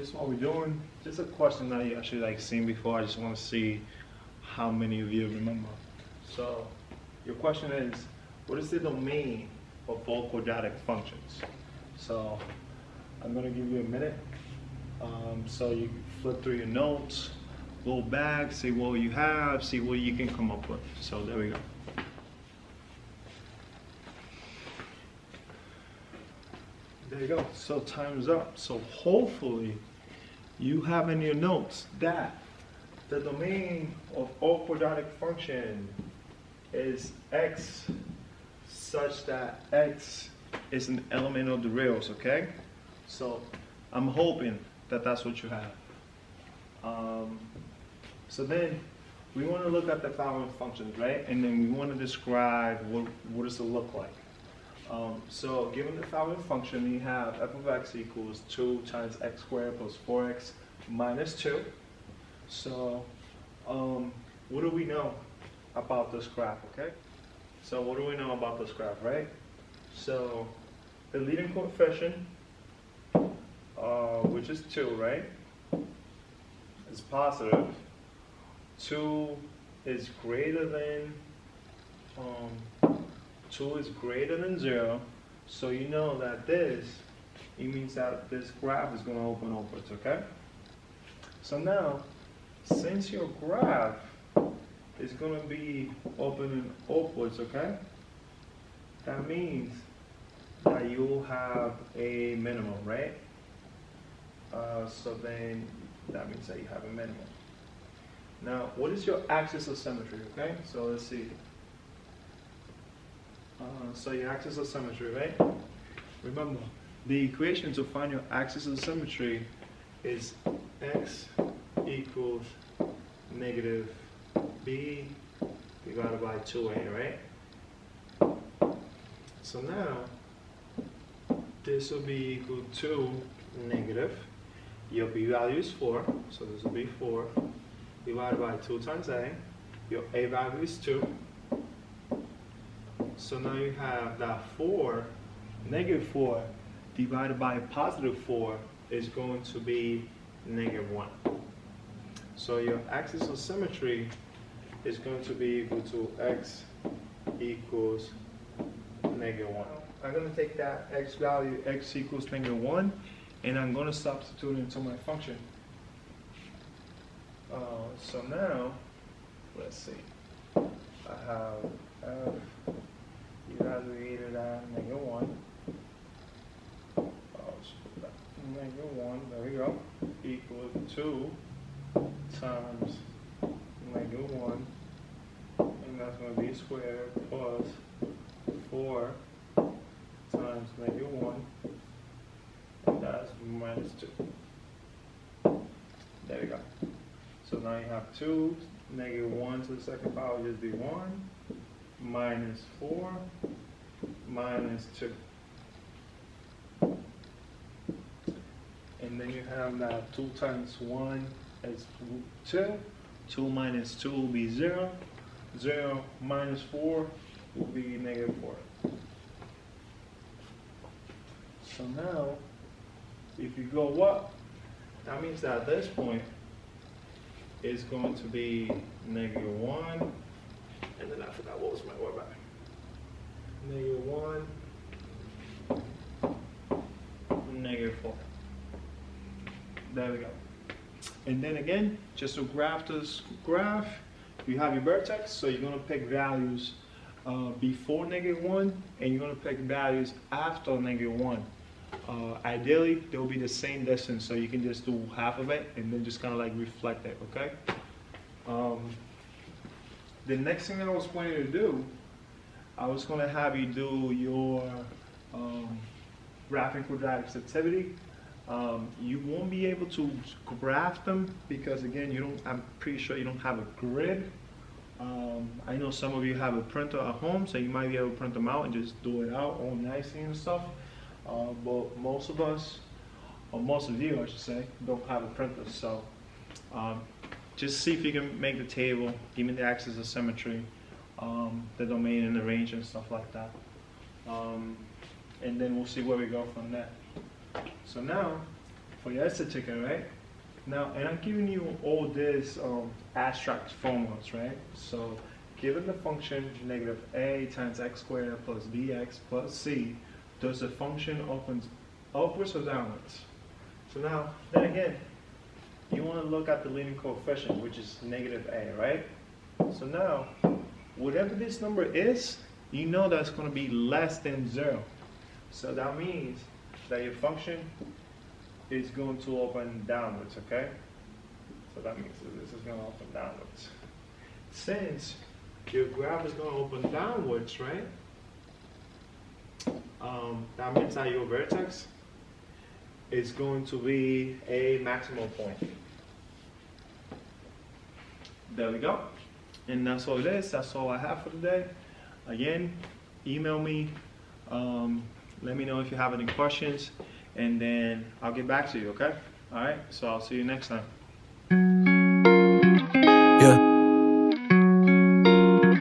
this is what we're doing. Just a question that you actually like seen before. I just want to see how many of you remember. So your question is, what is the domain of all quadratic functions? So I'm going to give you a minute. So you flip through your notes, go back, see what you have, see what you can come up with. So there we go. There you go. So time's up. So hopefully you have in your notes that the domain of all quadratic function is x such that x is an element of the rails, okay? So I'm hoping that that's what you have. So then we want to look at the following functions, right? And then we want to describe what does it look like. So given the following function, we have f of x equals 2 times x squared plus 4x minus 2. So what do we know about this graph, okay? So what do we know about this graph, right? So the leading coefficient, which is 2, right, is positive. 2 is greater than 0, so you know that it means that this graph is going to open upwards, okay? So now, since your graph is going to be opening upwards, okay, that means that you'll have a minimum, right? So then that means that you have a minimum. Now, what is your axis of symmetry, okay? So let's see. So your axis of symmetry, right? Remember, the equation to find your axis of symmetry is x equals negative b divided by 2a, right? So now, this will be equal to negative. Your b value is 4, so this will be 4 divided by 2 times a. Your a value is 2. So now you have that negative 4 divided by positive 4 is going to be negative 1. So your axis of symmetry is going to be equal to x equals negative 1. I'm going to take that x value, x equals negative 1, and I'm going to substitute it into my function. So now, let's see. I have f evaluated at negative 1. Negative 1, there we go, equals 2 times negative 1, and that's going to be squared plus 4 times negative 1, and that's minus 2. There we go. So now you have 2, negative 1 to the second power will just be 1, minus 4, minus 2. And then you have that 2 times 1 is 2. 2 minus 2 will be 0. 0 minus 4 will be negative 4. So now, if you go up, that means that at this point, it's going to be negative 1. And then I forgot what was my word back. Negative 1, negative 4. There we go. And then again, just to graph this graph, you have your vertex, so you're going to pick values before negative 1, and you're going to pick values after negative 1. Ideally, they will be the same distance, so you can just do half of it and then just kind of like reflect it, okay? The next thing I was going to do, I was going to have you do your graphing quadratics activity. You won't be able to graph them because again, I'm pretty sure you don't have a grid. I know some of you have a printer at home, so you might be able to print them out and just do it out all nicely and stuff. But most of us, or most of you I should say, don't have a printer. So just see if you can make the table, give me the axis of symmetry, the domain and the range and stuff like that. And then we'll see where we go from there. So now, for your essay ticket, right? Now, and I'm giving you all this abstract formulas, right? So, given the function negative a times x squared plus bx plus c, does the function opens upwards or downwards? So now, then again, you want to look at the leading coefficient, which is negative a, right? So now, whatever this number is, you know that's going to be less than 0. So that means that your function is going to open downwards, okay? So that means that this is going to open downwards. Since your graph is going to open downwards, right? That means that your vertex is going to be a maximal point. There we go. And that's all it is. That's all I have for today. Again, email me. Let me know if you have any questions, and then I'll get back to you, okay? All right, so I'll see you next time.